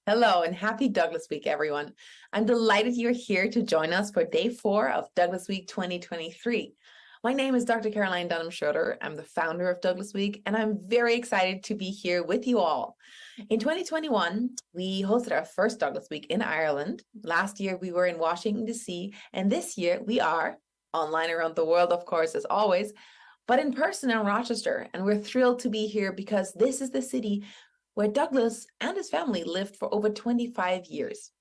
Hello and happy Douglas Week, everyone. I'm delighted you're here to join us for day 4 of Douglas Week 2023. My name is Dr. Caroline Dunham-Schroeder. I'm the founder of Douglas Week, and I'm very excited to be here with you all. In 2021, we hosted our first Douglas Week in Ireland. Last year, we were in Washington, D.C., and this year we are online around the world, of course, as always, but in person in Rochester. And we're thrilled to be here because this is the city where Douglas and his family lived for over 25 years.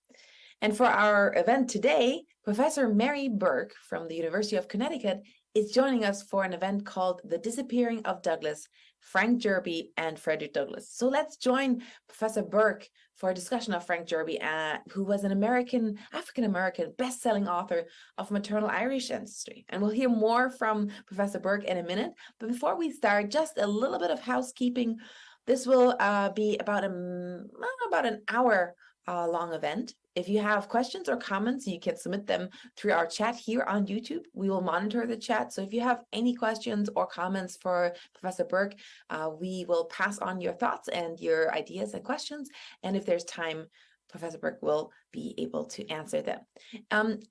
And for our event today, Professor Mary Burke from the University of Connecticut is joining us for an event called The Disappearing of Douglas, Frank Jerby and Frederick Douglass. So let's join Professor Burke for a discussion of Frank Jerby, who was an African-American best-selling author of maternal Irish ancestry. And we'll hear more from Professor Burke in a minute. But before we start, just a little bit of housekeeping. This will be about an hour long event. If you have questions or comments, you can submit them through our chat here on YouTube. We will monitor the chat. So if you have any questions or comments for Professor Burke, we will pass on your thoughts and your ideas and questions. And if there's time, Professor Burke will be able to answer them.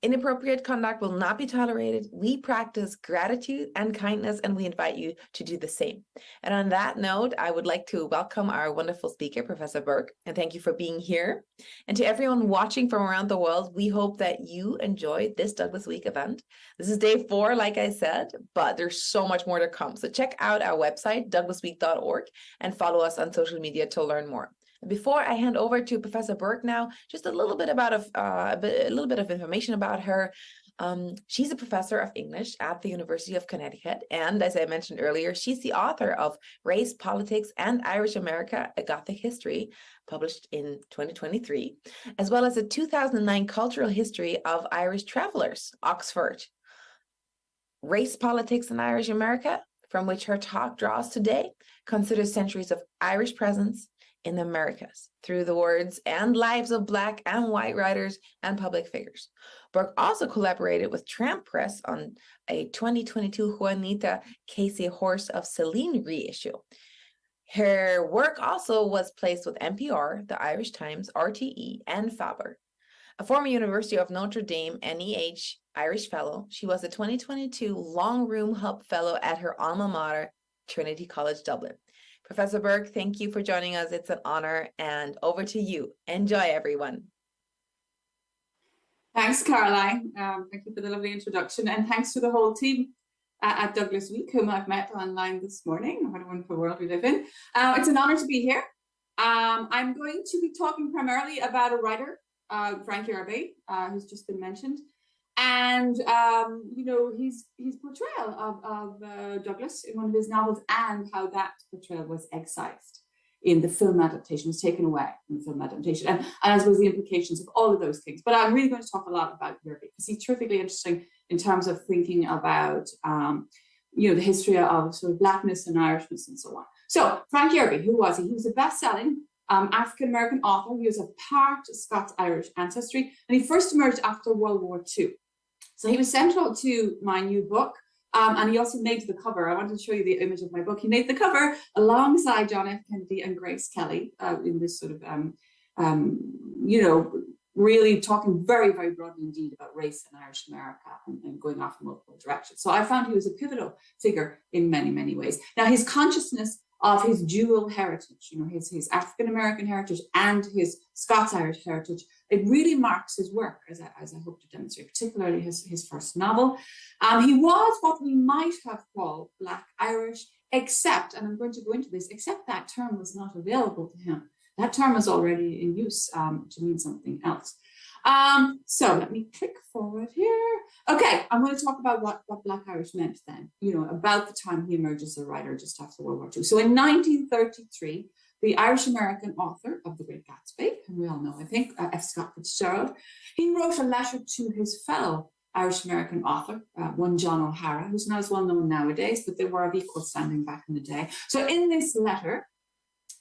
Inappropriate conduct will not be tolerated. We practice gratitude and kindness, and we invite you to do the same. And on that note, I would like to welcome our wonderful speaker, Professor Burke, and thank you for being here. And to everyone watching from around the world, we hope that you enjoyed this Douglas Week event. This is day 4, like I said, but there's so much more to come. So check out our website, douglasweek.org, and follow us on social media to learn more. Before I hand over to Professor Burke now, just a little bit of information about her. She's a professor of English at the University of Connecticut. And as I mentioned earlier, she's the author of Race, Politics, and Irish America, A Gothic History, published in 2023, as well as a 2009 Cultural History of Irish Travelers, Oxford. Race, Politics, and Irish America, from which her talk draws today, considers centuries of Irish presence in the Americas through the words and lives of Black and white writers and public figures. Burke also collaborated with Tramp Press on a 2022 Juanita Casey Horse of Celine reissue. Her work also was placed with NPR, the Irish Times, RTE, and Faber. A former University of Notre Dame NEH Irish Fellow, she was a 2022 Long Room Hub Fellow at her alma mater, Trinity College Dublin. Professor Burke, thank you for joining us. It's an honor, and over to you. Enjoy, everyone. Thanks, Caroline. Thank you for the lovely introduction, and thanks to the whole team at Douglas Week, whom I've met online this morning. What a wonderful world we live in. It's an honor to be here. I'm going to be talking primarily about a writer, Frank Yerby, who's just been mentioned, and you know, his portrayal of Douglas in one of his novels, and how that portrayal was excised in the film adaptation, was taken away in the film adaptation, and as was the implications of all of those things. But I'm really going to talk a lot about Yerby because he's terrifically interesting in terms of thinking about you know, the history of sort of Blackness and Irishness and so on. So Frank Yerby, who was he? He was a best-selling African-American author. He was a part Scots-Irish ancestry, and he first emerged after World War II. So he was central to my new book, and he also made the cover. I wanted to show you the image of my book. He made the cover alongside John F. Kennedy and Grace Kelly in this sort of, you know, really talking very, very broadly indeed about race in Irish America and going off in multiple directions. So I found he was a pivotal figure in many, many ways. Now, his consciousness of his dual heritage, you know, his African-American heritage and his Scots-Irish heritage, it really marks his work, as I hope to demonstrate, particularly his first novel. He was what we might have called Black Irish, except, and I'm going to go into this, except that term was not available to him. That term is already in use to mean something else. So let me click forward here. Okay, I'm going to talk about what Black Irish meant then, you know, about the time he emerged as a writer just after World War II. So in 1933, the Irish-American author of The Great Gatsby, whom we all know, I think, F. Scott Fitzgerald, he wrote a letter to his fellow Irish-American author, one John O'Hara, who's not as well known nowadays, but they were of equal standing back in the day. So in this letter,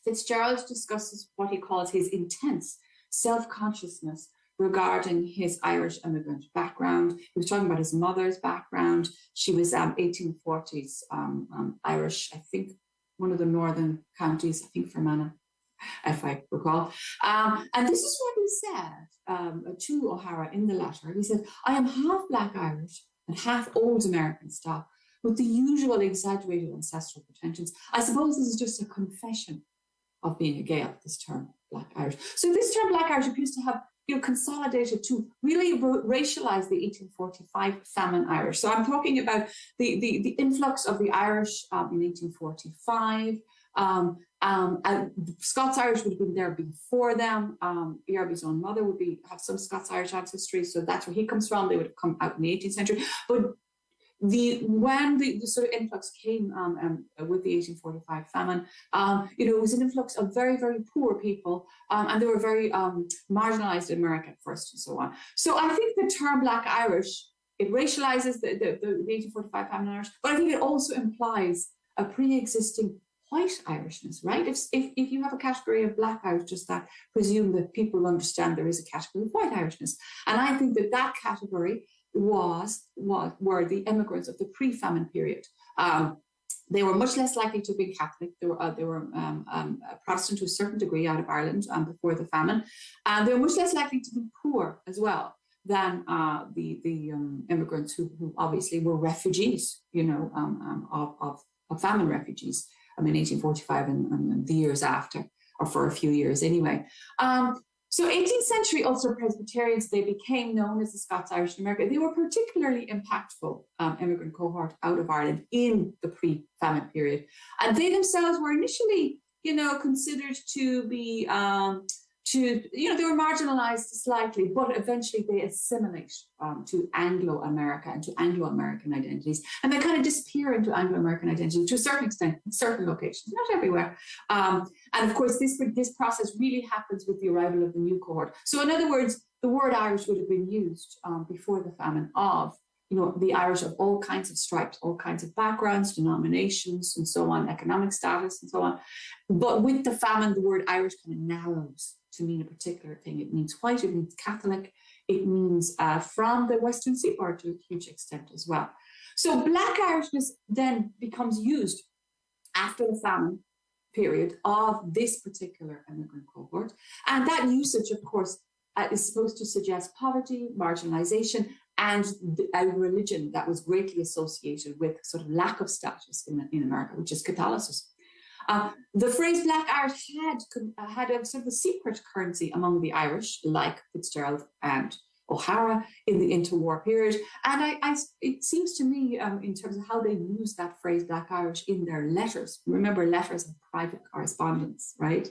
Fitzgerald discusses what he calls his intense self-consciousness regarding his Irish immigrant background. He was talking about his mother's background. She was 1840s Irish, I think, one of the northern counties, I think Fermanagh, if I recall. And this is what he said to O'Hara in the letter. He said, "I am half Black Irish and half old American stock, with the usual exaggerated ancestral pretensions. I suppose this is just a confession of being a Gael, this term, Black Irish." So this term, Black Irish, appears to have, you know, consolidated to really racialize the 1845 famine Irish. So I'm talking about the influx of the Irish in 1845. And Scots Irish would have been there before them. Yerby's own mother would have some Scots Irish ancestry, so that's where he comes from. They would have come out in the 18th century. But when the sort of influx came with the 1845 famine, you know, it was an influx of very, very poor people, and they were very marginalized in America at first and so on. So I think the term Black Irish, it racializes the 1845 famine Irish, but I think it also implies a pre-existing white Irishness, right? If you have a category of Black Irish, just that presume that people understand there is a category of white Irishness. And I think that category were the immigrants of the pre-famine period. They were much less likely to be Catholic. They were Protestant to a certain degree out of Ireland before the famine. They were much less likely to be poor as well than the immigrants who obviously were refugees, you know, of famine refugees. I mean, 1845 and the years after, or for a few years anyway. So 18th century Ulster Presbyterians, they became known as the Scots Irish in America. They were particularly impactful immigrant cohort out of Ireland in the pre-famine period. And they themselves were initially, you know, considered to be to, they were marginalized slightly, but eventually they assimilate to Anglo-America and to Anglo-American identities. And they kind of disappear into Anglo-American identity to a certain extent in certain locations, not everywhere. And of course, this process really happens with the arrival of the new cohort. So in other words, the word Irish would have been used before the famine of, the Irish of all kinds of stripes, all kinds of backgrounds, denominations, and so on, economic status, and so on. But with the famine, the word Irish kind of narrows to mean a particular thing. It means white, it means Catholic, it means from the Western Seaboard to a huge extent as well. So Black Irishness then becomes used after the famine period of this particular immigrant cohort. And that usage, of course, is supposed to suggest poverty, marginalization, and a religion that was greatly associated with sort of lack of status in America, which is Catholicism. The phrase Black Irish had a sort of a secret currency among the Irish, like Fitzgerald and O'Hara in the interwar period. And it seems to me, in terms of how they use that phrase Black Irish in their letters, remember letters and private correspondence, right?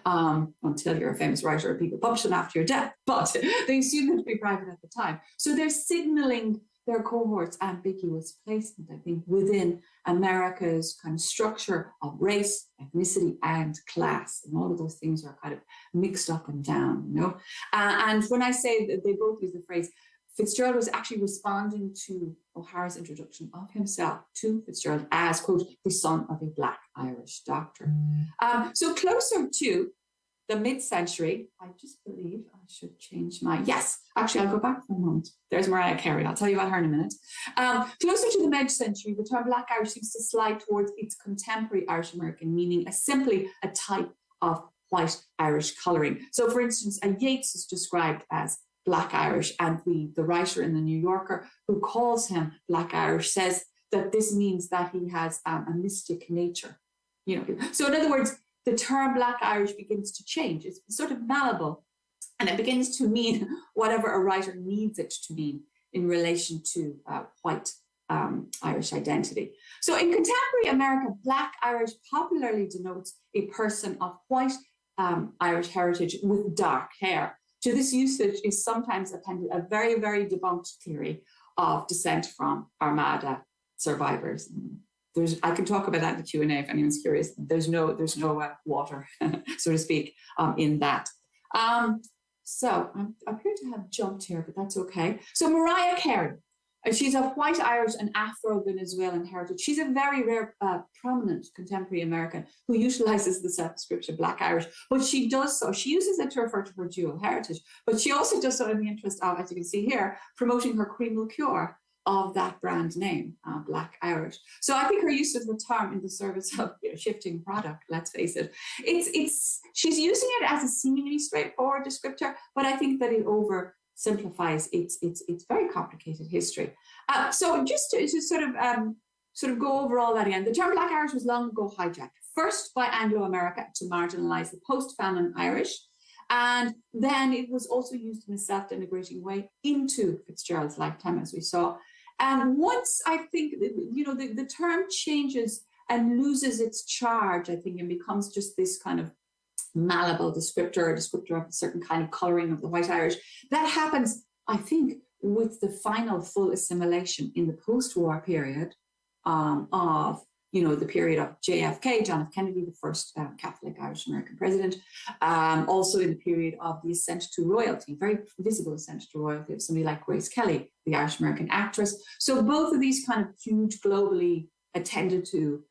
Until you're a famous writer, people publish them after your death, but they assume them to be private at the time. So they're signaling their cohort's ambiguous placement, I think, within America's kind of structure of race, ethnicity, and class. And all of those things are kind of mixed up and down, And when I say that they both use the phrase, Fitzgerald was actually responding to O'Hara's introduction of himself to Fitzgerald as, quote, the son of a Black Irish doctor. So closer to the mid-century, I just believe I should change yes, actually I'll go back for a moment. There's Mariah Carey, I'll tell you about her in a minute. Closer to the mid-century, the term Black Irish seems to slide towards its contemporary Irish American meaning as simply a type of white Irish colouring. So for instance, Yeats is described as Black Irish, and the writer in the New Yorker who calls him Black Irish says that this means that he has a mystic nature. So in other words, the term Black Irish begins to change. It's sort of malleable, and it begins to mean whatever a writer needs it to mean in relation to white Irish identity. So in contemporary America, Black Irish popularly denotes a person of white Irish heritage with dark hair. To this usage is sometimes appended a very, very debunked theory of descent from Armada survivors. I can talk about that in the Q&A if anyone's curious. There's no water, so to speak, in that. So I appear to have jumped here, but that's okay. So Mariah Carey, she's of white Irish and Afro-Venezuelan heritage. She's a very rare, prominent contemporary American who utilizes the self-description Black Irish, but she does so. She uses it to refer to her dual heritage, but she also does so in the interest of, as you can see here, promoting her cream liqueur of that brand name, Black Irish. So I think her use of the term in the service of shifting product, let's face it, she's using it as a seemingly straightforward descriptor, but I think that it oversimplifies its very complicated history. So just to sort of go over all that again, the term Black Irish was long ago hijacked, first by Anglo-America to marginalize the post-famine Irish, and then it was also used in a self-denigrating way into Fitzgerald's lifetime, as we saw. And once I think, the term changes and loses its charge, I think, and becomes just this kind of malleable descriptor, a descriptor of a certain kind of colouring of the white Irish, that happens, I think, with the final full assimilation in the post-war period of the period of JFK, John F. Kennedy, the first Catholic Irish American president, also in the period of the ascent to royalty, very visible ascent to royalty of somebody like Grace Kelly, the Irish American actress. So both of these kind of huge, globally attended to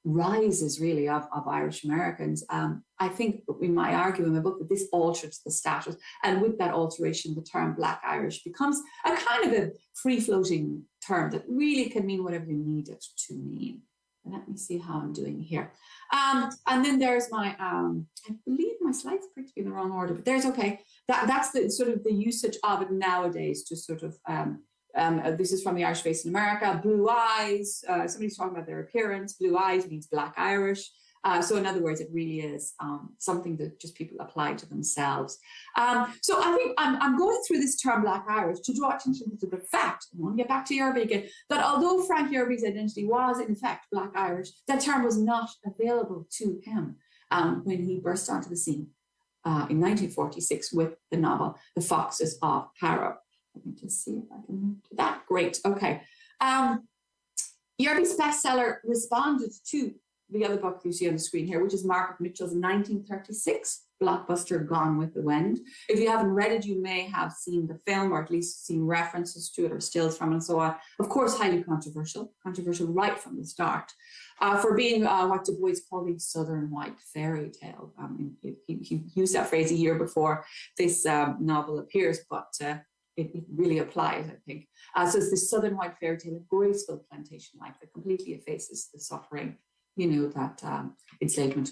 rises really of Irish Americans. I think in my argument in my book that this alters the status, and with that alteration, the term Black Irish becomes a kind of a free-floating term that really can mean whatever you need it to mean. And let me see how I'm doing here. And then there's my, I believe my slides appear to be in the wrong order, but there's okay. That's the sort of the usage of it nowadays to sort of, this is from the Irish Face in America, blue eyes, somebody's talking about their appearance, blue eyes means Black Irish. So in other words, it really is something that just people apply to themselves. So I think I'm going through this term Black Irish to draw attention to the fact, I want to get back to Yerby again, that although Frank Yerby's identity was in fact Black Irish, that term was not available to him when he burst onto the scene. in 1946 with the novel The Foxes of Harrow. Let me just see if I can move to that. Great. Okay. Yerby's bestseller responded to the other book you see on the screen here, which is Margaret Mitchell's 1936 blockbuster Gone with the Wind. If you haven't read it, you may have seen the film or at least seen references to it or stills from it and so on. Of course, highly controversial right from the start, for being what Du Bois called a Southern white fairy tale. He used that phrase a year before this novel appears, but it really applies, I think. So it's this Southern white fairy tale of graceful plantation life that completely effaces the suffering, that enslavement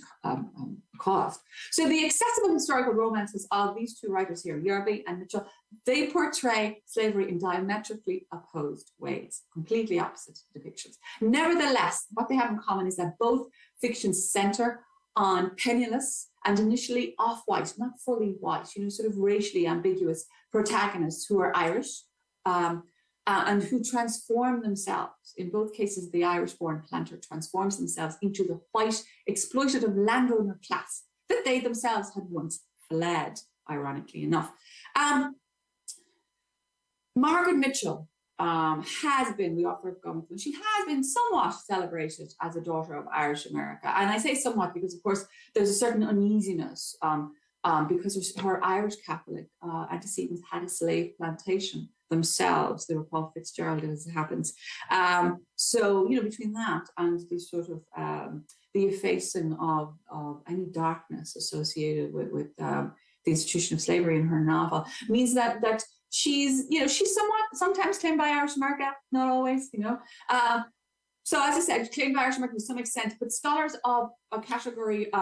caused. So the accessible historical romances of these two writers here, Yerby and Mitchell, they portray slavery in diametrically opposed ways, completely opposite depictions. Nevertheless, what they have in common is that both fictions center on penniless and initially off-white, not fully white, sort of racially ambiguous protagonists who are Irish, and who transform themselves. In both cases, the Irish-born planter transforms themselves into the white, exploitative landowner class that they themselves had once fled, ironically enough. Margaret Mitchell has been, the author of Gone with the Wind, she has been somewhat celebrated as a daughter of Irish America. And I say somewhat because, of course, there's a certain uneasiness because her Irish Catholic antecedents had a slave plantation themselves. They were Paul Fitzgerald, as it happens. So, between that and the sort of the effacing of any darkness associated with the institution of slavery in her novel means that she's sometimes claimed by Irish America, not always, So as I said, claimed by Irish American to some extent, but scholars of a category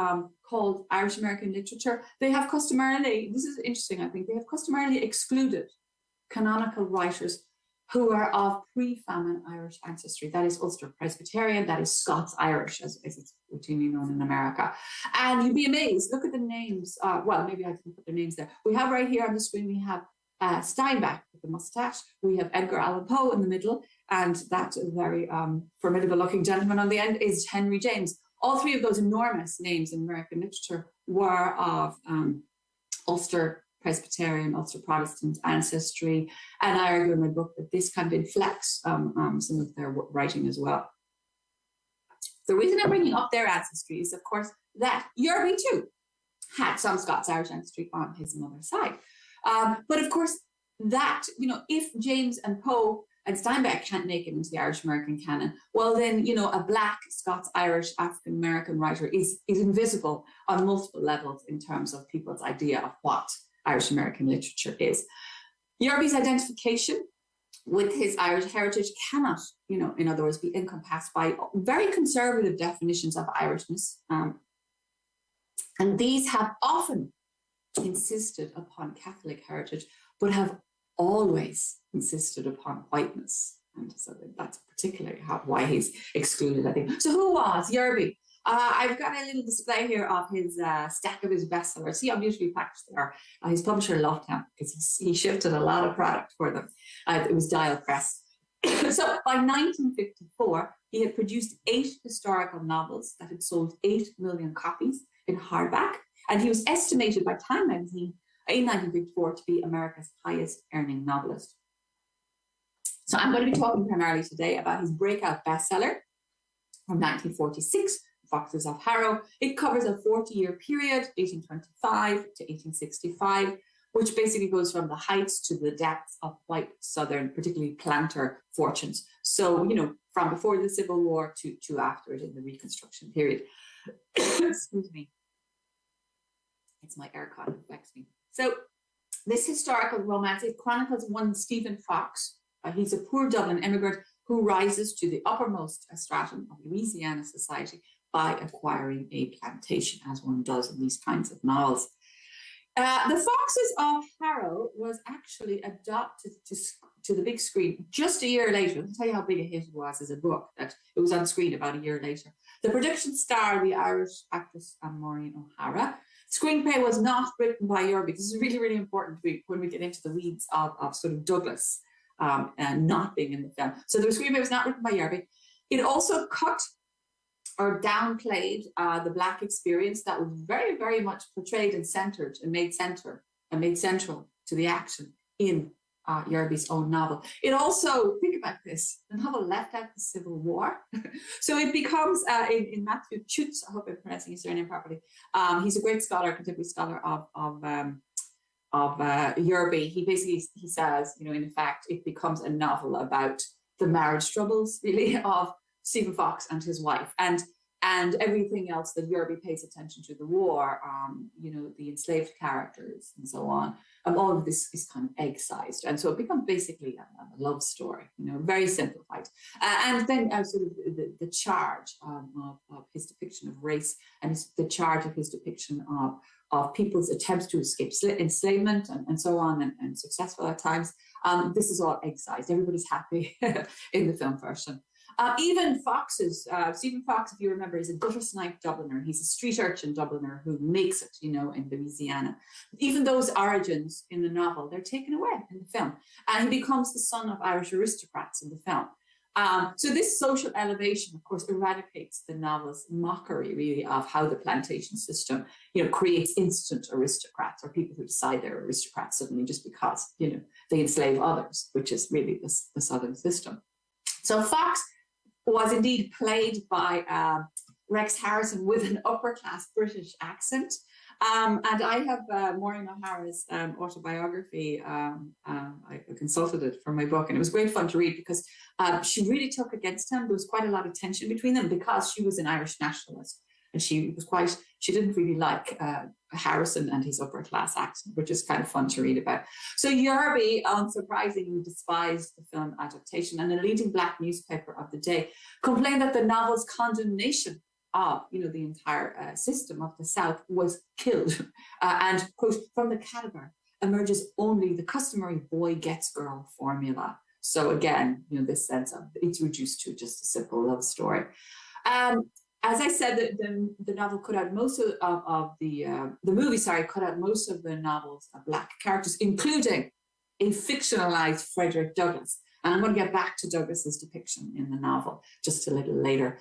called Irish American literature, they have customarily, this is interesting, I think, they have customarily excluded canonical writers who are of pre-famine Irish ancestry. That is Ulster Presbyterian, that is Scots-Irish, as it's routinely known in America. And you'd be amazed, look at the names. Well, maybe I can put their names there. We have right here on the screen, we have Steinbeck with the mustache. We have Edgar Allan Poe in the middle, and that very formidable-looking gentleman on the end is Henry James. All three of those enormous names in American literature were of Ulster Presbyterian, Ulster Protestant ancestry, and I argue in my book that this kind of inflects some of their writing as well. The reason I'm bringing up their ancestry is, of course, that Yerby too had some Scots-Irish ancestry on his mother's side. But of course, that, if James and Poe and Steinbeck can't make it into the Irish-American canon, well then, a Black, Scots-Irish, African-American writer is invisible on multiple levels in terms of people's idea of what Irish-American literature is. Yerby's identification with his Irish heritage cannot, in other words, be encompassed by very conservative definitions of Irishness. And these have often insisted upon Catholic heritage, but have always insisted upon whiteness. And so that's particularly why he's excluded, I think. So who was Yerby? I've got a little display here of his stack of his bestsellers. See how beautifully packaged they are. His publisher loved him because he shifted a lot of product for them. It was Dial Press. So by 1954, he had produced 8 historical novels that had sold 8 million copies in hardback. And he was estimated by Time magazine in 1954 to be America's highest earning novelist. So I'm going to be talking primarily today about his breakout bestseller from 1946, Foxes of Harrow. It covers a 40-year period, 1825 to 1865, which basically goes from the heights to the depths of white Southern, particularly planter fortunes. So, from before the Civil War to after it in the Reconstruction period. Excuse me. It's my aircon, it affects me. So this historical romance, it chronicles one Stephen Fox. He's a poor Dublin immigrant who rises to the uppermost stratum of Louisiana society by acquiring a plantation, as one does in these kinds of novels. The Foxes of Harrow was actually adopted to the big screen just a year later. I'll tell you how big a hit it was as a book, that it was on screen about a year later. The production starred the Irish actress Maureen O'Hara. Screenplay was not written by Yerby. This is really, really important when we get into the weeds of sort of Douglas and not being in the film. So the screenplay was not written by Yerby. It also cut or downplayed the Black experience that was very, very much portrayed and centered and made central to the action in Yerby's own novel. It also, think about this, the novel left out the Civil War. So it becomes, in Matthew Chutz, I hope I'm pronouncing his surname properly, he's a great scholar, contemporary scholar of Yerby. He says, in effect, it becomes a novel about the marriage troubles, really, of Stephen Fox and his wife, and everything else that Yerby pays attention to, the war, the enslaved characters and so on. All of this is kind of egg-sized. And so it becomes basically a love story, very simplified. And then sort of the charge of his depiction of race, and the charge of his depiction of people's attempts to escape enslavement and so on, and successful at times. This is all egg-sized. Everybody's happy in the film version. Even Stephen Fox, if you remember, is a gutter snipe Dubliner. He's a street urchin Dubliner who makes it, in Louisiana. Even those origins in the novel, they're taken away in the film. And he becomes the son of Irish aristocrats in the film. So this social elevation, of course, eradicates the novel's mockery, really, of how the plantation system, creates instant aristocrats, or people who decide they're aristocrats suddenly just because, they enslave others, which is really the Southern system. So Fox was indeed played by Rex Harrison with an upper-class British accent. And I have Maureen O'Hara's autobiography. I consulted it for my book, and it was great fun to read because she really took against him. There was quite a lot of tension between them because she was an Irish nationalist, and she didn't really like Harrison and his upper-class accent, which is kind of fun to read about. So Yerby, unsurprisingly, despised the film adaptation, and a leading Black newspaper of the day complained that the novel's condemnation of, the entire system of the South was killed. And, quote, from the cadaver emerges only the customary boy gets girl formula. So again, this sense of it's reduced to just a simple love story. As I said, the novel cut out most of the movie cut out most of the novel's Black characters, including a fictionalized Frederick Douglass. And I'm going to get back to Douglas's depiction in the novel just a little later.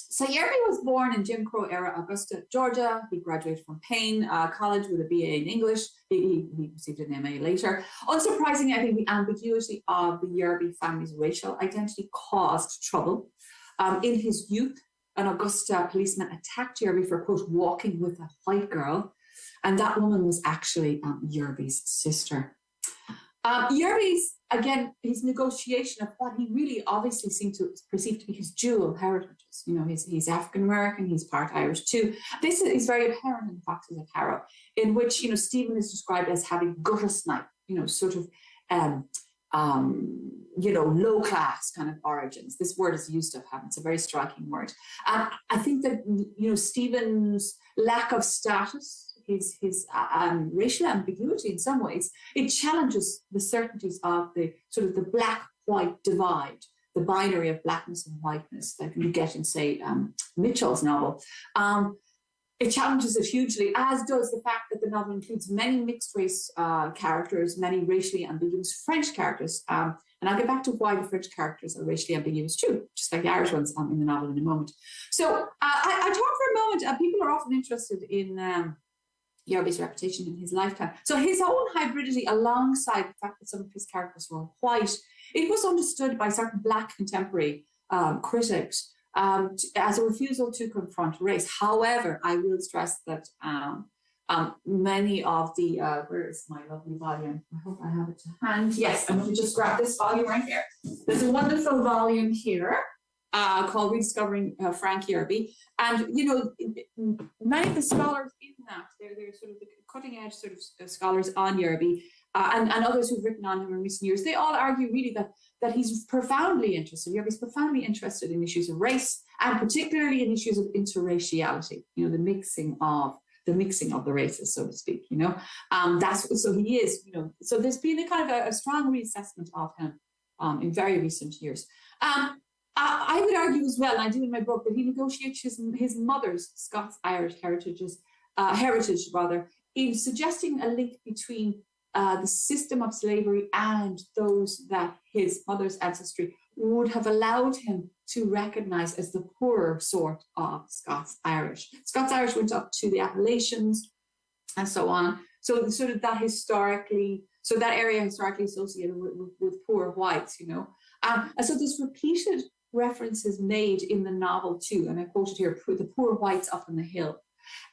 So Yerby was born in Jim Crow era Augusta, Georgia. He graduated from Payne College with a BA in English. He received an MA later. Unsurprisingly, I think the ambiguity of the Yerby family's racial identity caused trouble. In his youth, an Augusta policeman attacked Yerby for, quote, walking with a white girl. And that woman was actually Yerby's sister. Yerby's, again, his negotiation of what he really obviously seemed to perceive to be his dual heritages. He's African-American, he's part Irish too. This is very apparent in the Foxes of Harrow, in which, Stephen is described as having gutter snipe, sort of, low class kind of origins. This word is used of him. It's a very striking word. I think that, Stephen's lack of status, his racial ambiguity in some ways, it challenges the certainties of the sort of the black-white divide, the binary of blackness and whiteness that you get in, say, Mitchell's novel. It challenges it hugely, as does the fact that the novel includes many mixed-race characters, many racially ambiguous French characters. And I'll get back to why the French characters are racially ambiguous too, just like the Irish ones in the novel in a moment. So I talk for a moment, people are often interested in Yerby's reputation in his lifetime. So his own hybridity, alongside the fact that some of his characters were white, it was understood by certain Black contemporary critics as a refusal to confront race. However, I will stress that many of the, where is my lovely volume? I hope I have it to hand. Yes, I'm going to just grab this volume right here. There's a wonderful volume here called Rediscovering Frank Yerby. And, many of the scholars in that, they're sort of the cutting edge sort of scholars on Yerby and others who've written on him in recent years, they all argue really that he's profoundly interested, Yerby's profoundly interested in issues of race, and particularly in issues of interraciality, the mixing of the races, so to speak, so he is, so there's been a kind of a strong reassessment of him in very recent years. I would argue as well, and I do in my book, that he negotiates his mother's Scots-Irish heritage, in suggesting a link between the system of slavery and those that his mother's ancestry would have allowed him to recognize as the poorer sort of Scots-Irish. Scots-Irish went up to the Appalachians and so on. So sort of that area historically associated with poor whites, you know. And so there's repeated references made in the novel too, and I quoted here, the poor whites up on the hill.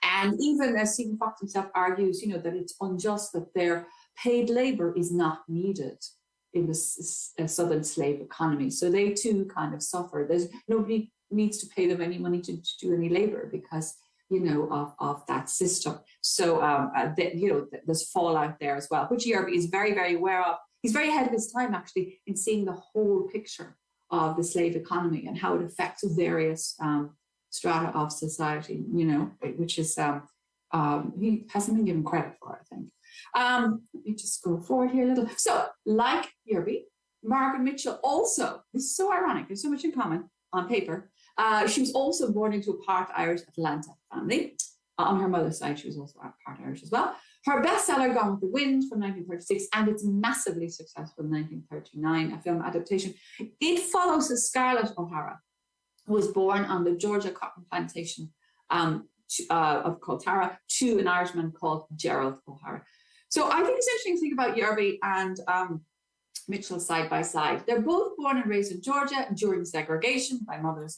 And even as Stephen Fox himself argues, you know, that it's unjust that their paid labor is not needed in the southern slave economy. So they too kind of suffer. Nobody needs to pay them any money to do any labor because, you know, of that system. So, you know, there's fallout there as well, which Yerby is very, very aware of. He's very ahead of his time, actually, in seeing the whole picture of the slave economy and how it affects various strata of society, you know, which is, he hasn't been given credit for, I think. Let me just go forward here a little. So, like Yerby, Margaret Mitchell also, this is so ironic, there's so much in common on paper. She was also born into a part Irish Atlanta family. On her mother's side, she was also part Irish as well. Her bestseller, Gone with the Wind, from 1936, and it's massively successful in 1939, a film adaptation. It follows the Scarlett O'Hara, who was born on the Georgia cotton plantation of Coltara to an Irishman called Gerald O'Hara. So I think it's interesting to think about Yerby and Mitchell side by side. They're both born and raised in Georgia during segregation by mothers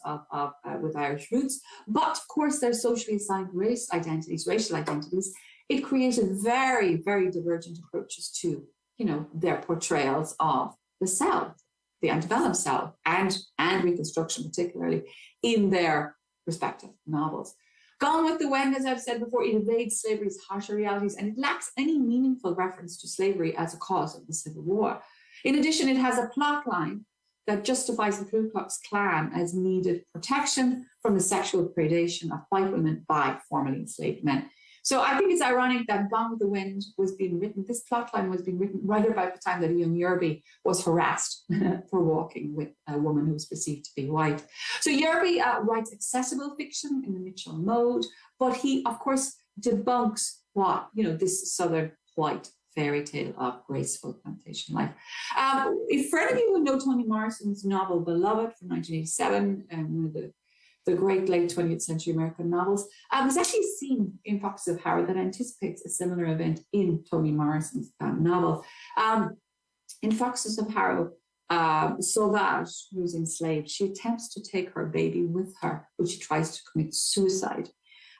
with Irish roots, but of course their socially assigned racial identities, it created very, very divergent approaches to, you know, their portrayals of the South, the antebellum South, and Reconstruction particularly in their respective novels. Gone with the Wind, as I've said before, it evades slavery's harsher realities and it lacks any meaningful reference to slavery as a cause of the Civil War. In addition, it has a plot line that justifies the Ku Klux Klan as needed protection from the sexual predation of white women by formerly enslaved men. So I think it's ironic that Gone with the Wind was being written, this plotline was being written right about the time that a young Yerby was harassed for walking with a woman who was perceived to be white. So Yerby writes accessible fiction in the Mitchell mode, but he, of course, debunks what, you know, this southern white fairy tale of graceful plantation life. If for any of you who know Toni Morrison's novel Beloved from 1987, one of the great late 20th century American novels, there's actually a scene in Foxes of Harrow that anticipates a similar event in Toni Morrison's novel. In Foxes of Harrow, Sauvage, who's enslaved, she attempts to take her baby with her, but she tries to commit suicide.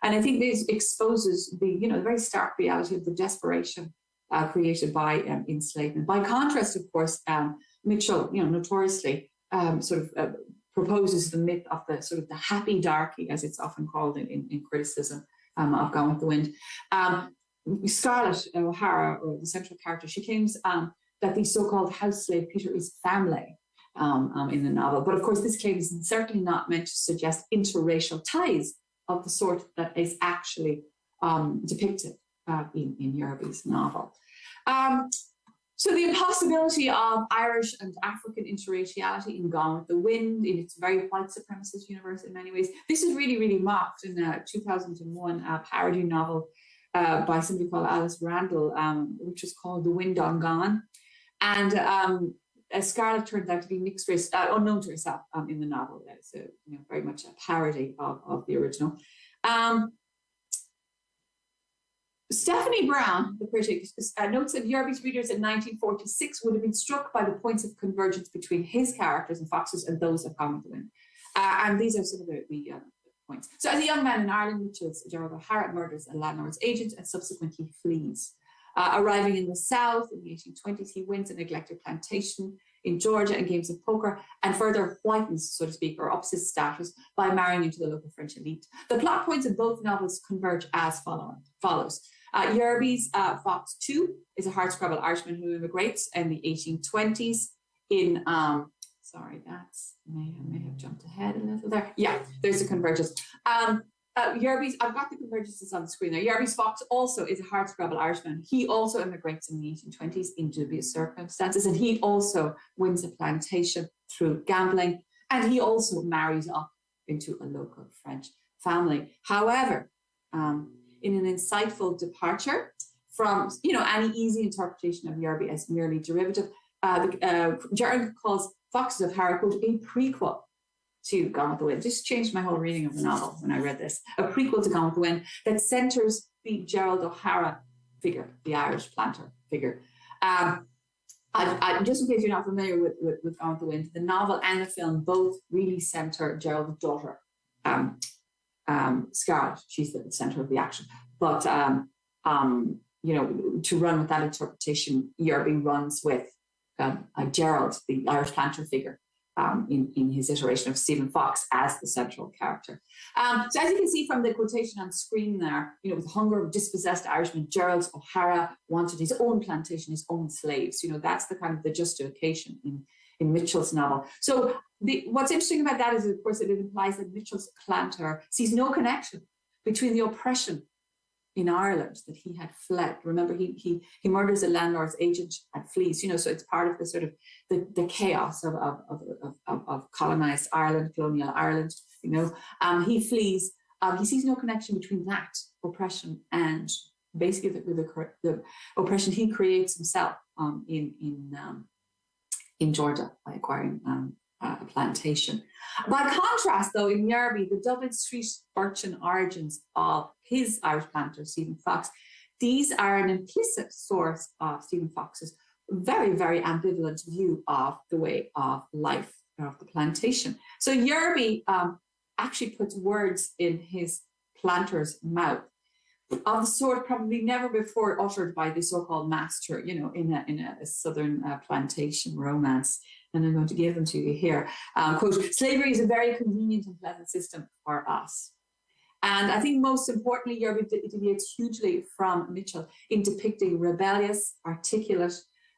And I think this exposes the, you know, very stark reality of the desperation created by enslavement. By contrast, of course, Mitchell, you know, notoriously proposes the myth of the sort of the happy darky, as it's often called in criticism of Gone with the Wind. Scarlett O'Hara, or the central character, she claims that the so-called house slave Peter is family in the novel. But of course, this claim is certainly not meant to suggest interracial ties of the sort that is actually depicted in Yerby's novel. So the impossibility of Irish and African interraciality in Gone with the Wind, in its very white supremacist universe in many ways, this is really, really mocked in a 2001 parody novel by somebody called Alice Randall, which was called The Wind on Gone. And Scarlett turned out to be mixed race, unknown to herself in the novel. So, you know, very much a parody of the original. Stephanie Brown, the critic, notes that Yerby's readers in 1946 would have been struck by the points of convergence between his characters and Fox's and those of Gone with the Wind. And these are some of the points. So as a young man in Ireland, Gerald O'Hara murders a landlord's agent and subsequently flees. Arriving in the South in the 1820s, he wins a neglected plantation in Georgia and games of poker, and further whitens, so to speak, or ups his status by marrying into the local French elite. The plot points of both novels converge as follows. Yerby's Fox 2 is a hardscrabble Irishman who immigrates in the 1820s in, sorry, that's, I may have jumped ahead a little there. Yeah, there's a convergence. Yerby's, I've got the convergences on the screen there. Yerby's Fox also is a hardscrabble Irishman. He also immigrates in the 1820s in dubious circumstances, and he also wins a plantation through gambling, and he also marries up into a local French family. However, in an insightful departure from, you know, any easy interpretation of Yerby as merely derivative, Jared calls Foxes of Harrow, quote, a prequel to Gone with the Wind. Just changed my whole reading of the novel when I read this. A prequel to Gone with the Wind that centers the Gerald O'Hara figure, the Irish planter figure. Just in case you're not familiar with Gone with the Wind, the novel and the film both really center Gerald's daughter, Scarlett. She's the center of the action. But, you know, to run with that interpretation, Yerby runs with Gerald, the Irish planter figure, in his iteration of Stephen Fox as the central character. So as you can see from the quotation on screen there, you know, with the hunger of dispossessed Irishmen, Gerald O'Hara wanted his own plantation, his own slaves. You know, that's the kind of the justification in Mitchell's novel. So what's interesting about that is, of course, that it implies that Mitchell's planter sees no connection between the oppression in Ireland that he had fled. Remember, he murders a landlord's agent and flees, you know, so it's part of the sort of the chaos of colonized Ireland, colonial Ireland, you know. He flees. He sees no connection between that oppression and basically the oppression he creates himself in Georgia by acquiring a plantation. By contrast, though, in Yerby, the Dublin Street urchin origins of his Irish planter, Stephen Fox, these are an implicit source of Stephen Fox's very, very ambivalent view of the way of life of the plantation. So Yerby actually puts words in his planter's mouth of the sort probably never before uttered by the so-called master, you know, in a southern plantation romance. And I'm going to give them to you here. Quote, slavery is a very convenient and pleasant system for us. And I think most importantly, Yerby deviates hugely from Mitchell in depicting rebellious, articulate,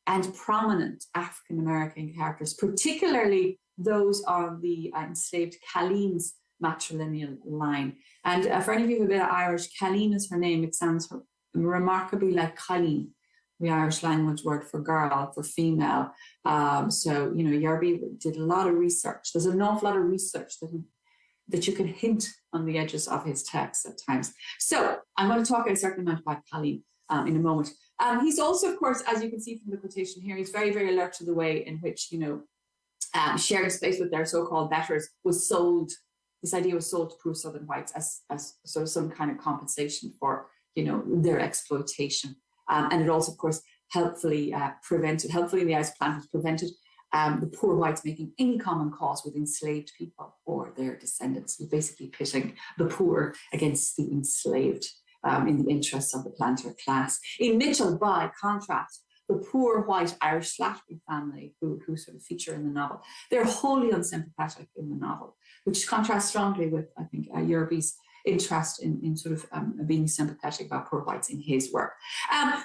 and prominent African-American characters, particularly those of the enslaved Colleen's matrilineal line. And for any of you who have a bit of Irish, Colleen is her name. It sounds remarkably like Colleen, the Irish language word for girl, for female. So, you know, Yerby did a lot of research. There's an awful lot of research that you can hint on the edges of his text at times. So I'm going to talk a certain amount about Colleen in a moment. He's also, of course, as you can see from the quotation here, he's very, very alert to the way in which, you know, sharing space with their so-called betters was sold. This idea was sold to poor Southern whites as sort of some kind of compensation for, you know, their exploitation. And it also, of course, helpfully in the eyes of planters, prevented the poor whites making any common cause with enslaved people or their descendants, basically pitting the poor against the enslaved in the interests of the planter class. In Mitchell, by contrast, the poor white Irish Slattery family who sort of feature in the novel, they're wholly unsympathetic in the novel, which contrasts strongly with, I think, Yerby's interest in sort of being sympathetic about poor whites in his work.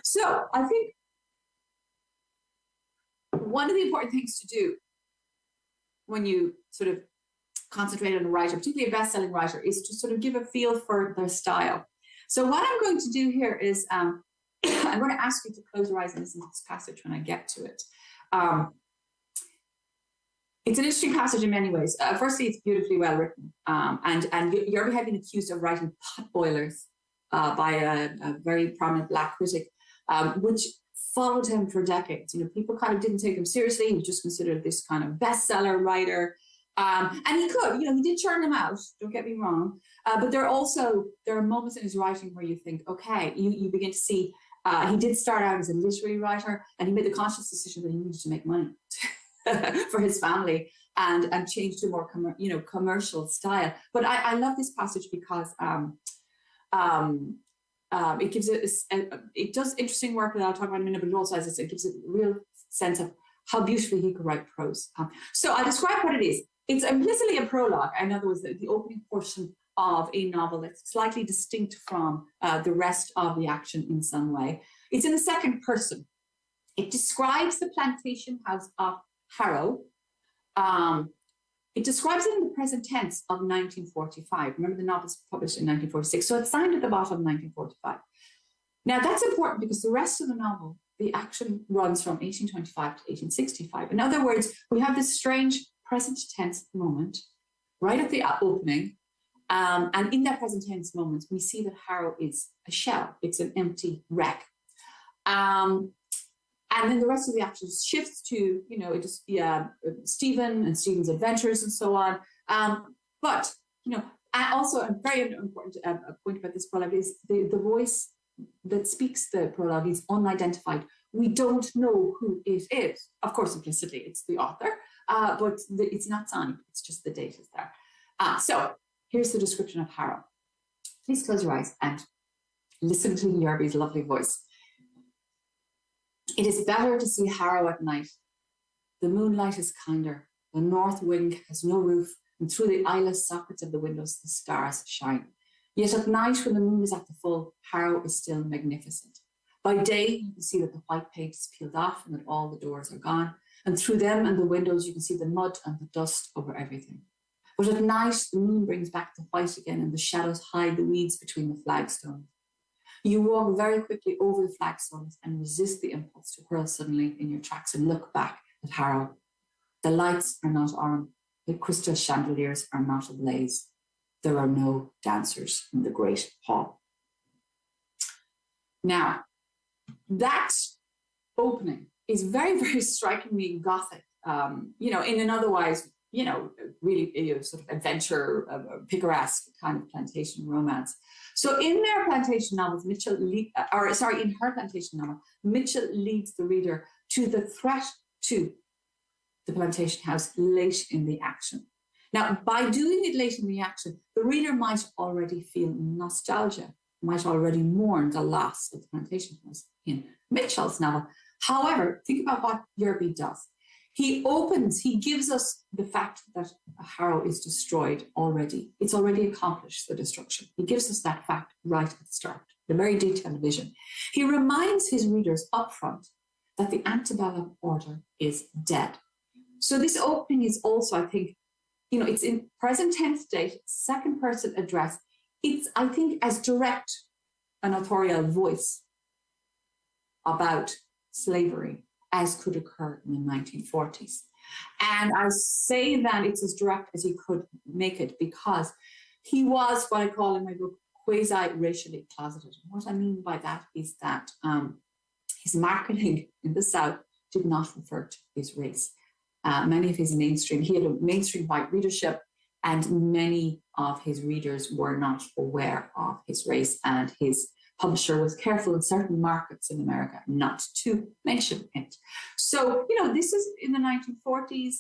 So I think one of the important things to do when you sort of concentrate on a writer, particularly a best-selling writer, is to sort of give a feel for their style. So what I'm going to do here is I'm going to ask you to close your eyes and listen to this passage when I get to it. It's an interesting passage in many ways. Firstly, it's beautifully well written. And Yerby had been accused of writing pot boilers by a very prominent Black critic, which followed him for decades. You know, people kind of didn't take him seriously. He was just considered this kind of bestseller writer. And he could, you know, he did churn them out, don't get me wrong. But there are moments in his writing where you think, okay, you begin to see, he did start out as a literary writer, and he made the conscious decision that he needed to make money for his family and change to a more commercial style. But I love this passage because it gives it does interesting work that I'll talk about in a minute, but it also it gives a real sense of how beautifully he could write prose. So I'll describe what it is. It's implicitly a prologue. In other words, the opening portion of a novel that's slightly distinct from the rest of the action in some way. It's in the second person. It describes the plantation house of Harrow. It describes it in the present tense of 1945. Remember, the novel was published in 1946, so it's signed at the bottom of 1945. Now, that's important because the rest of the novel, the action runs from 1825 to 1865. In other words, we have this strange present tense moment right at the opening. And in that present tense moment, we see that Harrow is a shell. It's an empty wreck. And And then the rest of the action shifts to, you know, Stephen and Stephen's adventures and so on. But, you know, also a very important point about this prologue is the voice that speaks the prologue is unidentified. We don't know who it is. Of course, implicitly, it's the author, but it's not signed. It's just the date is there. So here's the description of Harrow. Please close your eyes and listen to Yerby's lovely voice. It is better to see Harrow at night. The moonlight is kinder. The north wing has no roof, and through the eyeless sockets of the windows the stars shine. Yet at night, when the moon is at the full, Harrow is still magnificent. By day, you can see that the white paint is peeled off and that all the doors are gone. And through them and the windows, you can see the mud and the dust over everything. But at night, the moon brings back the white again and the shadows hide the weeds between the flagstones. You walk very quickly over the flagstones and resist the impulse to whirl suddenly in your tracks and look back at Harrow. The lights are not on. The crystal chandeliers are not ablaze. There are no dancers in the great hall. Now, that opening is very, very strikingly Gothic, you know, in an otherwise, you know, really sort of adventure, picaresque kind of plantation romance. So in their plantation novels, in her plantation novel, Mitchell leads the reader to the threat to the plantation house late in the action. Now, by doing it late in the action, the reader might already feel nostalgia, might already mourn the loss of the plantation house in Mitchell's novel. However, think about what Yerby does. He gives us the fact that Harrow is destroyed already. It's already accomplished the destruction. He gives us that fact right at the start, the very detailed vision. He reminds his readers up front that the antebellum order is dead. So this opening is also, I think, you know, it's in present tense date, second person address. It's, I think, as direct an authorial voice about slavery as could occur in the 1940s. And I say that it's as direct as he could make it because he was what I call in my book quasi-racially closeted. What I mean by that is that his marketing in the South did not refer to his race. Many of his he had a mainstream white readership, and many of his readers were not aware of his race, and his publisher was careful in certain markets in America not to mention it. So, you know, this is in the 1940s.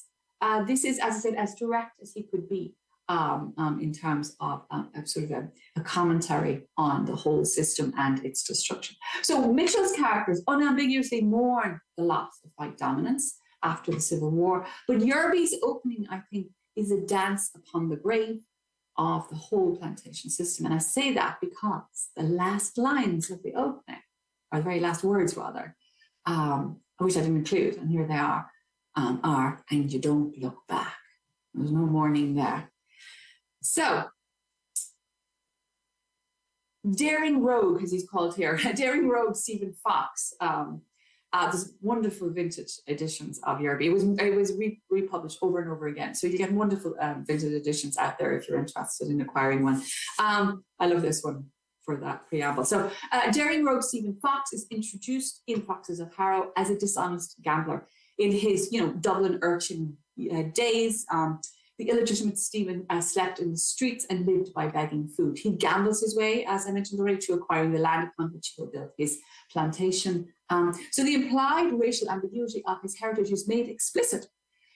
This is, as I said, as direct as he could be in terms of a commentary on the whole system and its destruction. So Mitchell's characters unambiguously mourn the loss of white dominance after the Civil War, but Yerby's opening, I think, is a dance upon the grave of the whole plantation system. And I say that because the last lines of the opening, or the very last words rather, which I didn't include, and here they are, and you don't look back. There's no mourning there. So, Daring Rogue, as he's called here, Daring Rogue Stephen Fox, there's wonderful vintage editions of Yerby. It was republished over and over again. So you get wonderful vintage editions out there if you're interested in acquiring one. I love this one for that preamble. So Daring Rogue Stephen Fox is introduced in Foxes of Harrow as a dishonest gambler. In his, Dublin urchin days, the illegitimate Stephen slept in the streets and lived by begging food. He gambles his way, as I mentioned already, to acquiring the land upon which he will build his plantation. So the implied racial ambiguity of his heritage is made explicit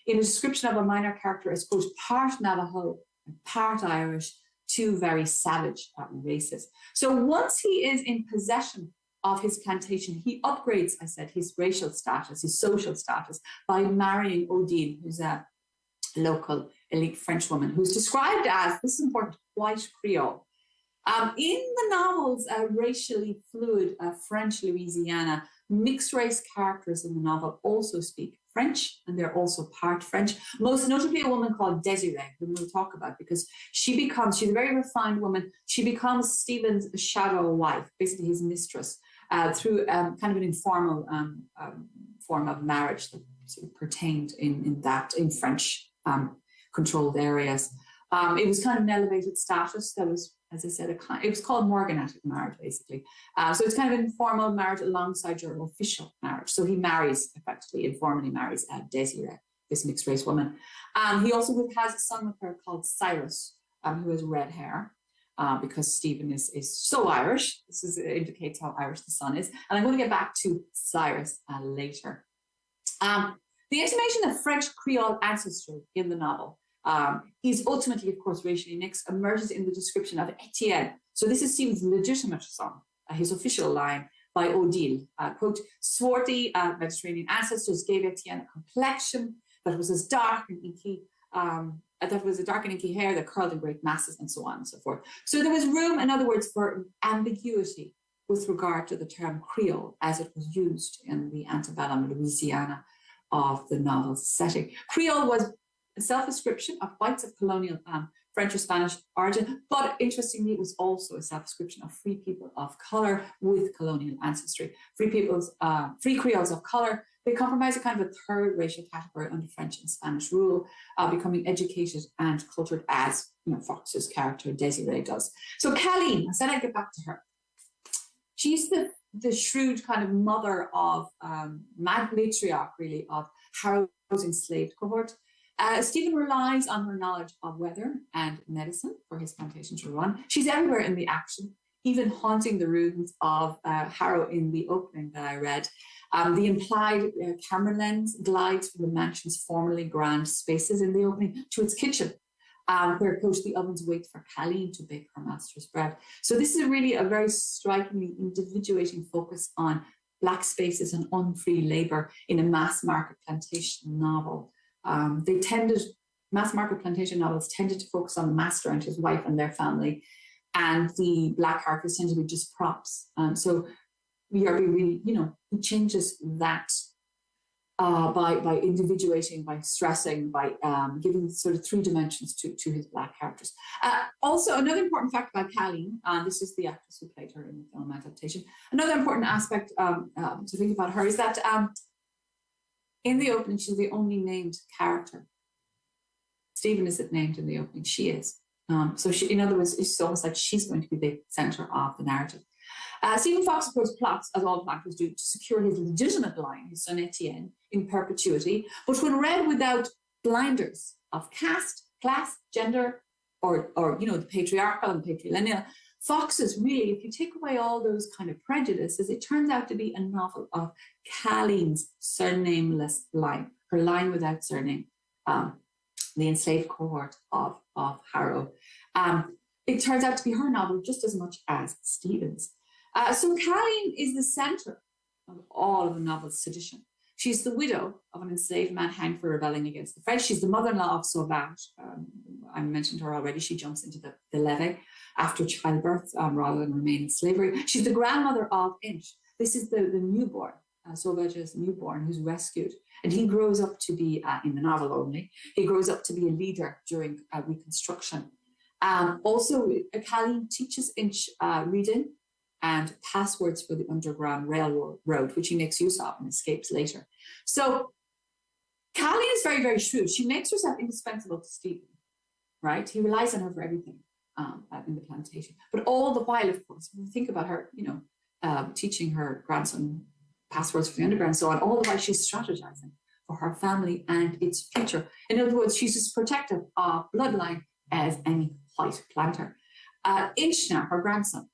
in a description of a minor character as, quote, part Navajo and part Irish, two very savage races. So once he is in possession of his plantation, he upgrades, I said, his racial status, his social status, by marrying Odile, who's a local elite French woman, who's described as, this is important, white Creole. In the novel's racially fluid French Louisiana, mixed race characters in the novel also speak French, and they're also part French, most notably a woman called Desiree, who we'll talk about, because she's a very refined woman. She becomes Stephen's shadow wife, basically his mistress, through kind of an informal form of marriage that sort of pertained in French controlled areas. It was kind of an elevated status that was, as I said, it was called morganatic marriage, basically. So it's kind of an informal marriage alongside your official marriage. So he marries, effectively, informally marries Desiree, this mixed race woman. He also has a son with her called Cyrus, who has red hair. Because Stephen is so Irish. Indicates how Irish the son is. And I'm going to get back to Cyrus later. The intimation of French Creole ancestry in the novel is ultimately, of course, racially mixed, emerges in the description of Etienne. So this is Stephen's legitimate son, his official line by Odile. Quote, swarthy Mediterranean ancestors gave Etienne a complexion that was as dark and inky, that was a dark and inky hair that curled in great masses and so on and so forth. So there was room, in other words, for ambiguity with regard to the term Creole as it was used in the antebellum Louisiana of the novel's setting. Creole was a self-description of whites of colonial French or Spanish origin, but interestingly, it was also a self-description of free people of color with colonial ancestry. Free Creoles of color, they comprise a kind of a third racial category under French and Spanish rule, becoming educated and cultured as Fox's character Desiree does. So Colleen, I said I'd get back to her. She's the shrewd kind of mother of matriarch, really, of Harrow's enslaved cohort. Stephen relies on her knowledge of weather and medicine for his plantation to run. She's everywhere in the action, even haunting the ruins of Harrow in the opening that I read. The implied camera lens glides from the mansion's formerly grand spaces in the opening to its kitchen, where, of course, the ovens wait for Colleen to bake her master's bread. So this is really a very strikingly individuating focus on Black spaces and unfree labour in a mass market plantation novel. Mass market plantation novels tended to focus on the master and his wife and their family, and the Black characters tend to be just props. So VRB really, he changes that by individuating, by stressing, by giving sort of three dimensions to his Black characters. Also, another important fact about Colleen, this is the actress who played her in the film Adaptation. Another important aspect to think about her is that in the opening, she's the only named character. Stephen isn't named in the opening, she is. So she, in other words, it's almost like she's going to be the center of the narrative. Stephen Fox, of course, plots, as all planters do, to secure his legitimate line, his son Etienne, in perpetuity. But when read without blinders of caste, class, gender, or the patriarchal and patrilineal, Fox's really, if you take away all those kind of prejudices, it turns out to be a novel of Colleen's surnameless line, her line without surname, the enslaved cohort of Harrow. It turns out to be her novel just as much as Stephen's. So Colleen is the center of all of the novel's sedition. She's the widow of an enslaved man hanged for rebelling against the French. She's the mother-in-law of Sauvage. I mentioned her already. She jumps into the levee after childbirth rather than remain in slavery. She's the grandmother of Inch. This is the newborn, Sauvage's newborn, who's rescued. And he grows up to be, in the novel only, he grows up to be a leader during Reconstruction. Also, Colleen teaches Inch reading and passwords for the Underground Railroad, which he makes use of and escapes later. So Colleen is very, very shrewd. She makes herself indispensable to Stephen, right? He relies on her for everything in the plantation. But all the while, of course, when you think about her, teaching her grandson passwords for the underground and so on, all the while she's strategizing for her family and its future. In other words, she's as protective of bloodline as any white planter. Inch now, her grandson,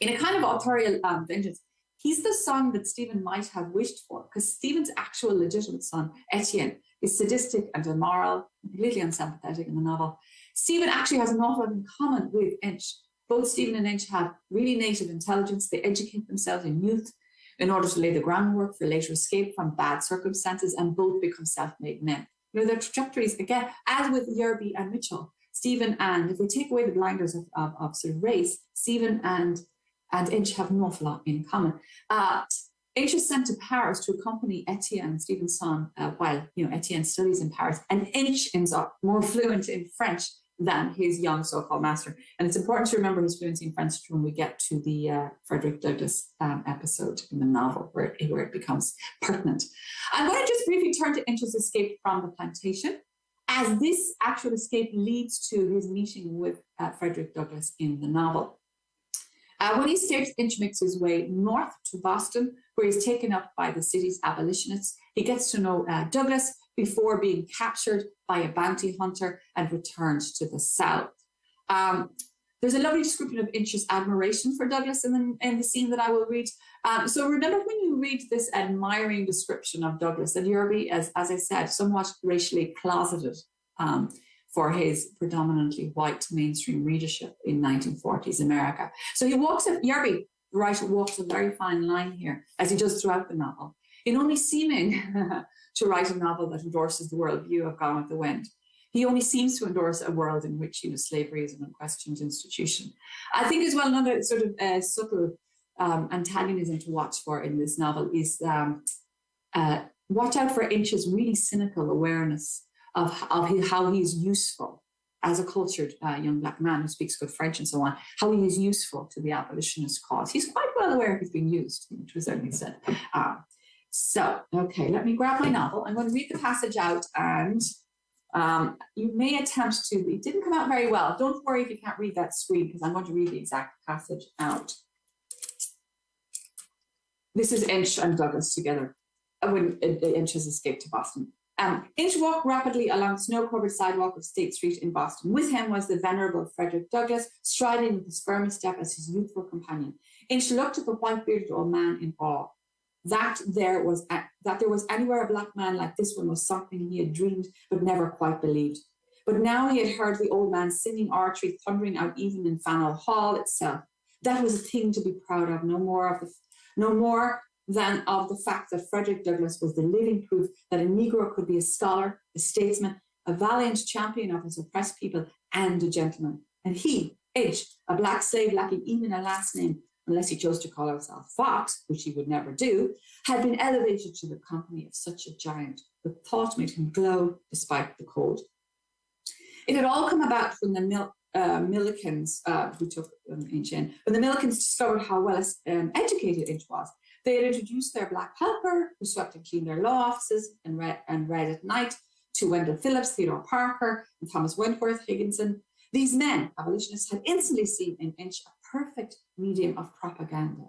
in a kind of authorial vengeance, he's the son that Stephen might have wished for, because Stephen's actual legitimate son, Etienne, is sadistic and immoral, completely unsympathetic in the novel. Stephen actually has an awful lot in common with Inch. Both Stephen and Inch have really native intelligence. They educate themselves in youth in order to lay the groundwork for later escape from bad circumstances, and both become self-made men. Their trajectories, again, as with Yerby and Mitchell, Stephen and, if we take away the blinders of sort of race, Stephen and Inch have an awful lot in common. Inch is sent to Paris to accompany Etienne, Stephen's son, while Etienne studies in Paris, and Inch ends up more fluent in French than his young so-called master. And it's important to remember his fluency in French when we get to the Frederick Douglass episode in the novel, where it becomes pertinent. I'm going to just briefly turn to Inch's escape from the plantation. as this actual escape leads to his meeting with Frederick Douglass in the novel. When he escapes, Inch makes his way north to Boston, where he's taken up by the city's abolitionists. He gets to know Douglass before being captured by a bounty hunter and returned to the South. There's a lovely description of Inch's admiration for Douglass in the scene that I will read. So remember, when you read this admiring description of Douglass, that Yerby, as I said, somewhat racially closeted for his predominantly white mainstream readership in 1940s America. So Yerby, the writer, walks a very fine line here, as he does throughout the novel, in only seeming to write a novel that endorses the worldview of Gone with the Wind. He only seems to endorse a world in which slavery is an unquestioned institution. I think as well, another sort of subtle antagonism to watch for in this novel is watch out for Inch's really cynical awareness of how he is useful as a cultured young black man who speaks good French and so on, how he is useful to the abolitionist cause. He's quite well aware he's being used, which was certainly said. So, okay, let me grab my novel. I'm going to read the passage out, and you may attempt to, it didn't come out very well. Don't worry if you can't read that screen, because I'm going to read the exact passage out. This is Inch and Douglass together when Inch has escaped to Boston. Inch walked rapidly along the snow-covered sidewalk of State Street in Boston. With him was the venerable Frederick Douglass, striding with his firm step as his youthful companion. Inch looked at the white-bearded old man in awe. That there was anywhere a black man like this one was something he had dreamed but never quite believed. But now he had heard the old man singing archery thundering out even in Faneuil Hall itself. That was a thing to be proud of, no more than of the fact that Frederick Douglass was the living proof that a Negro could be a scholar, a statesman, a valiant champion of his oppressed people, and a gentleman. And he, Inch, a black slave lacking even a last name, unless he chose to call himself Fox, which he would never do, had been elevated to the company of such a giant. The thought made him glow despite the cold. It had all come about from the Millicans, who took Inch in. When the Millicans discovered how well educated Inch was, they had introduced their black helper, who swept and cleaned their law offices and read at night, to Wendell Phillips, Theodore Parker, and Thomas Wentworth Higginson. These men, abolitionists, had instantly seen in Inch a perfect medium of propaganda.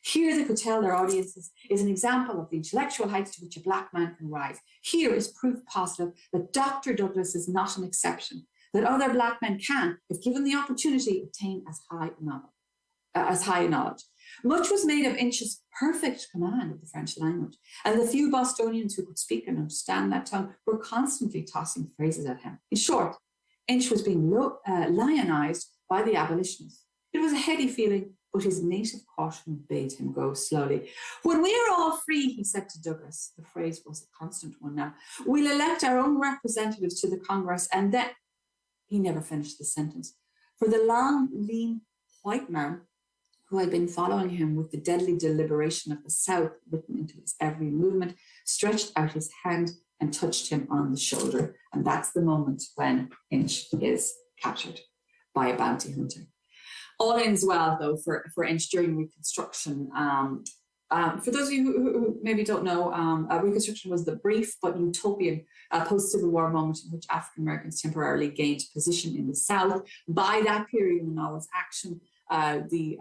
Here they could tell their audiences is an example of the intellectual heights to which a black man can rise. Here is proof positive that Dr. Douglass is not an exception, that other black men can, if given the opportunity, attain as high a knowledge. Much was made of Inch's perfect command of the French language, and the few Bostonians who could speak and understand that tongue were constantly tossing phrases at him. In short, Inch was being lionized by the abolitionists. It was a heady feeling, but his native caution bade him go slowly. When we are all free, he said to Douglass, the phrase was a constant one now, we'll elect our own representatives to the Congress, and then, he never finished the sentence, for the long, lean white man who had been following him with the deadly deliberation of the South written into his every movement, stretched out his hand and touched him on the shoulder. And that's the moment when Inch is captured by a bounty hunter. All ends well, though, for Inch during Reconstruction. For those of you who maybe don't know, Reconstruction was the brief but utopian post-Civil War moment in which African Americans temporarily gained position in the South. By that period in the novel's action, the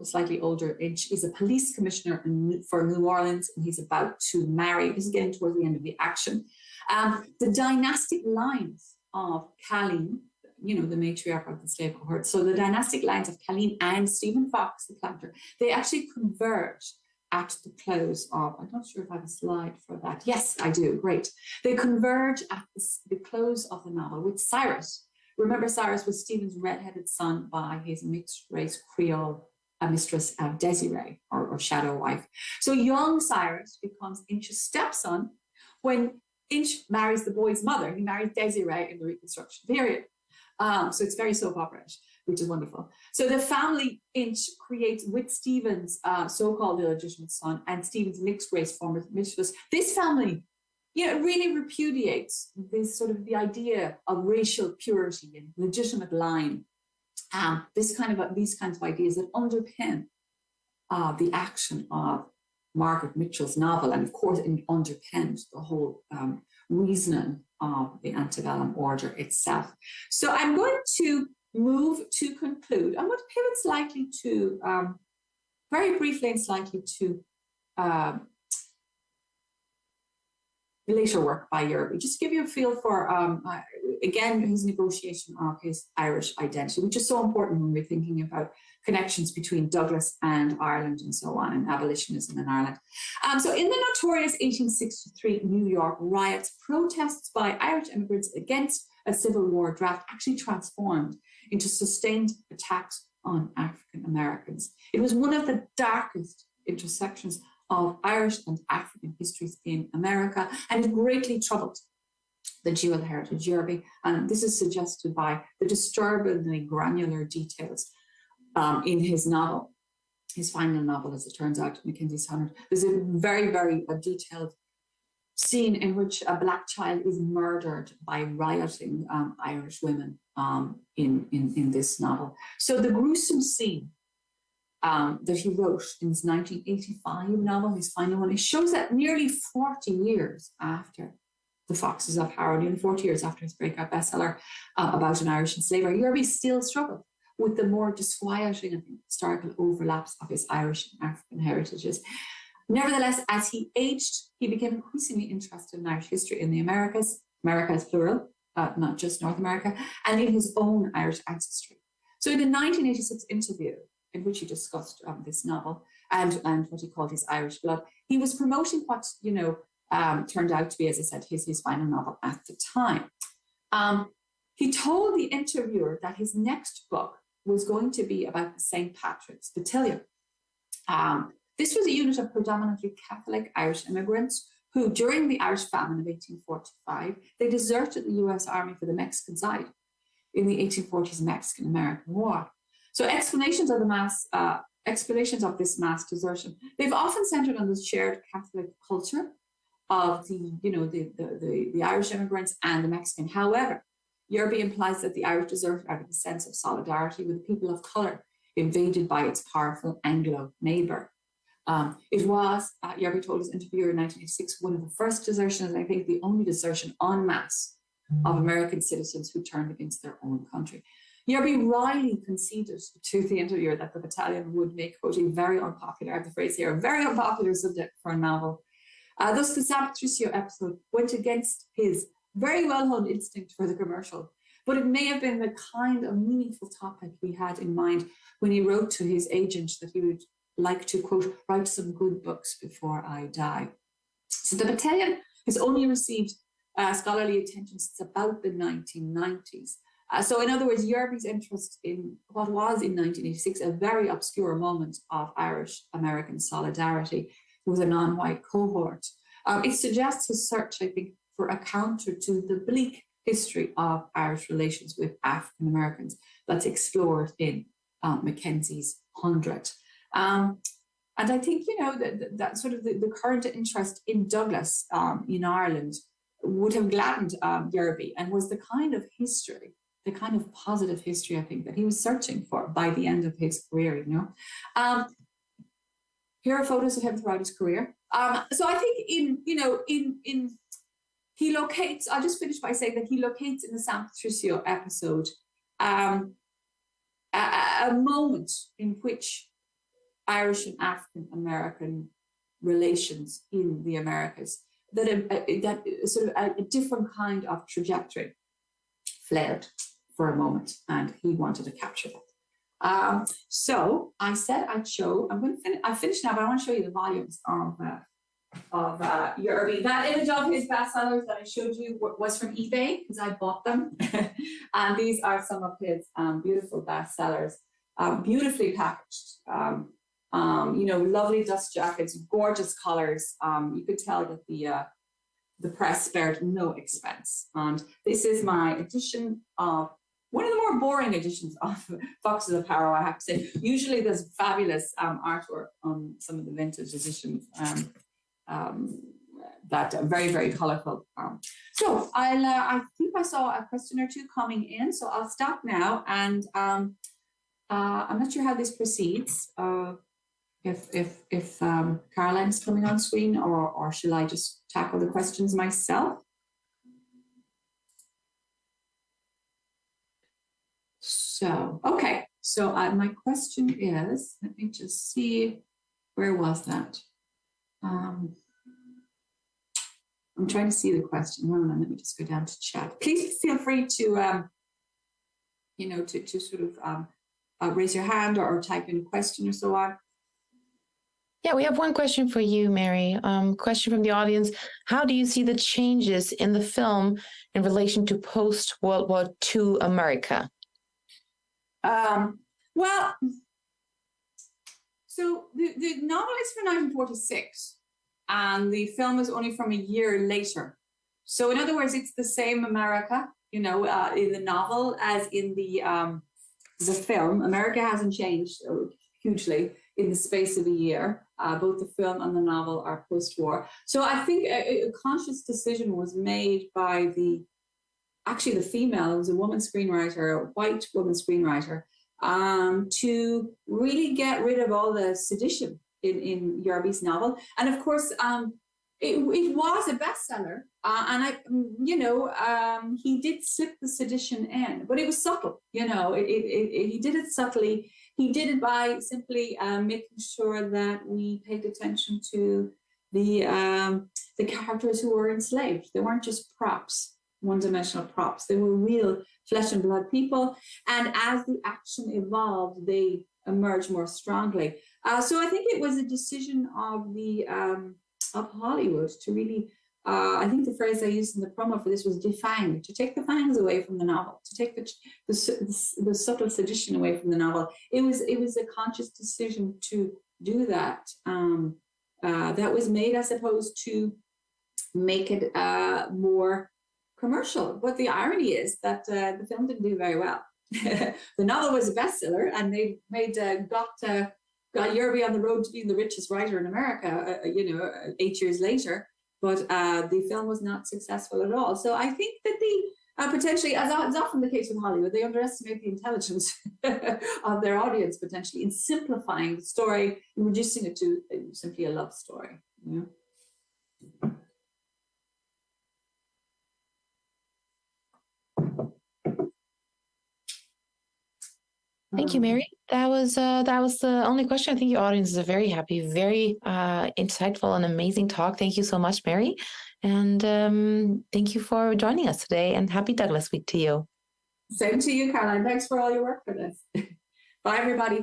slightly older Inch is a police commissioner for New Orleans, and he's about to marry. This is getting towards the end of the action. The dynastic lines of Colleen, you know, the matriarch of the slave cohort. So the dynastic lines of Colleen and Stephen Fox, the planter, they actually converge at the close of, I'm not sure if I have a slide for that. Yes, I do. Great. They converge at the close of the novel with Cyrus. Remember, Cyrus was Stephen's redheaded son by his mixed race Creole mistress Desiree, or shadow wife. So young Cyrus becomes Inch's stepson when Inch marries the boy's mother. He marries Desiree in the Reconstruction period. So it's very soap opera-ish, which is wonderful. So the family Inch creates with Stephen's so-called illegitimate son and Stephen's mixed race former mistress. This family, you know, really repudiates this sort of the idea of racial purity and legitimate line. These kinds of ideas that underpin the action of Margaret Mitchell's novel, and of course it underpins the whole reasoning of the antebellum order itself. So I'm going to move to conclude. I'm going to pivot slightly to, very briefly and slightly to later work by Yerby, just to give you a feel for, again, his negotiation of his Irish identity, which is so important when we're thinking about connections between Douglas and Ireland and so on, and abolitionism in Ireland. So in the notorious 1863 New York riots, protests by Irish immigrants against a Civil War draft actually transformed into sustained attacks on African Americans. It was one of the darkest intersections of Irish and African histories in America, and it greatly troubled the dual heritage Yerby. And this is suggested by the disturbingly granular details in his novel, his final novel, as it turns out, Mackenzie's 100. There's a very, very detailed scene in which a Black child is murdered by rioting Irish women in this novel. So the gruesome scene that he wrote in his 1985 novel, his final one, it shows that nearly 40 years after The Foxes of Harrow, nearly 40 years after his breakout bestseller about an Irish enslaver, Yerby still struggled with the more disquieting and historical overlaps of his Irish and African heritages. Nevertheless, as he aged, he became increasingly interested in Irish history in the Americas, America is plural, not just North America, and in his own Irish ancestry. So in a 1986 interview, in which he discussed this novel and what he called his Irish blood, he was promoting what, turned out to be, as I said, his final novel at the time. He told the interviewer that his next book was going to be about the St. Patrick's Battalion. This was a unit of predominantly Catholic Irish immigrants who, during the Irish famine of 1845, they deserted the US Army for the Mexican side in the 1840s Mexican-American War. So explanations of this mass desertion, they've often centered on the shared Catholic culture of the Irish immigrants and the Mexican. However, Yerby implies that the Irish deserted out of a sense of solidarity with the people of colour invaded by its powerful Anglo neighbour. It was, Yerby told his interviewer in 1986, one of the first desertions, and I think the only desertion en masse of American citizens who turned against their own country. Yerby wryly conceded to the interviewer that the battalion would make, quote, a very unpopular, I have the phrase here, a very unpopular subject for a novel. Thus, the San Patricio episode went against his very well-honed instinct for the commercial, but it may have been the kind of meaningful topic he had in mind when he wrote to his agent that he would like to, quote, write some good books before I die. So the battalion has only received scholarly attention since about the 1990s. So in other words, Yerby's interest in what was in 1986 a very obscure moment of Irish-American solidarity with a non-white cohort. It suggests his search, I think, for a counter to the bleak history of Irish relations with African Americans that's explored in Mackenzie's 100. And I think, that sort of the current interest in Douglas in Ireland would have gladdened Yerby and was the kind of history, the kind of positive history, I think, that he was searching for by the end of his career, Here are photos of him throughout his career. So I think he locates, I'll just finish by saying that he locates in the San Patricio episode a moment in which Irish and African American relations in the Americas, that sort of a different kind of trajectory flared for a moment, and he wanted to capture that. So I said I'd show, I finished now, but I want to show you the volumes of Yerby. That image of his bestsellers that I showed you was from eBay because I bought them. And these are some of his beautiful bestsellers, beautifully packaged. Lovely dust jackets, gorgeous colors. You could tell that the press spared no expense. And this is my edition of one of the more boring editions of Foxes of Harrow, I have to say. Usually there's fabulous artwork on some of the vintage editions that are very, very colorful. So I think I saw a question or two coming in, so I'll stop now. And I'm not sure how this proceeds. If Caroline's coming on screen, or shall I just tackle the questions myself? So, okay. So my question is, let me just see, where was that? I'm trying to see the question. Hold on, let me just go down to chat. Please feel free to, to sort of raise your hand or type in a question or so on. Yeah, we have one question for you, Mary. Question from the audience. How do you see the changes in the film in relation to post-World War II America? Well, so the novel is from 1946, and the film is only from a year later. So in other words, it's the same America, in the novel as in the film. America hasn't changed hugely in the space of a year. Both the film and the novel are post-war. So I think a conscious decision was made by the female, it was a woman screenwriter, a white woman screenwriter, to really get rid of all the sedition in Yerby's novel. And of course, it was a bestseller, and he did slip the sedition in, but it was subtle. He did it subtly. He did it by simply making sure that we paid attention to the characters who were enslaved. They weren't just props, one-dimensional props. They were real flesh and blood people. And as the action evolved, they emerged more strongly. So I think it was a decision of Hollywood to really, I think the phrase I used in the promo for this was defang, to take the fangs away from the novel, to take the subtle sedition away from the novel. It was a conscious decision to do that. That was made, I suppose, to make it more commercial. But the irony is that the film didn't do very well. The novel was a bestseller, and they got Yerby on the road to being the richest writer in America, 8 years later. But the film was not successful at all. So I think that potentially, as is often the case with Hollywood, they underestimate the intelligence of their audience, potentially, in simplifying the story and reducing it to simply a love story. Thank you, Mary. That was the only question. I think your audience is very happy, very insightful and amazing talk. Thank you so much, Mary. And thank you for joining us today, and happy Douglas Week to you. Same to you, Caroline. Thanks for all your work for this. Bye, everybody.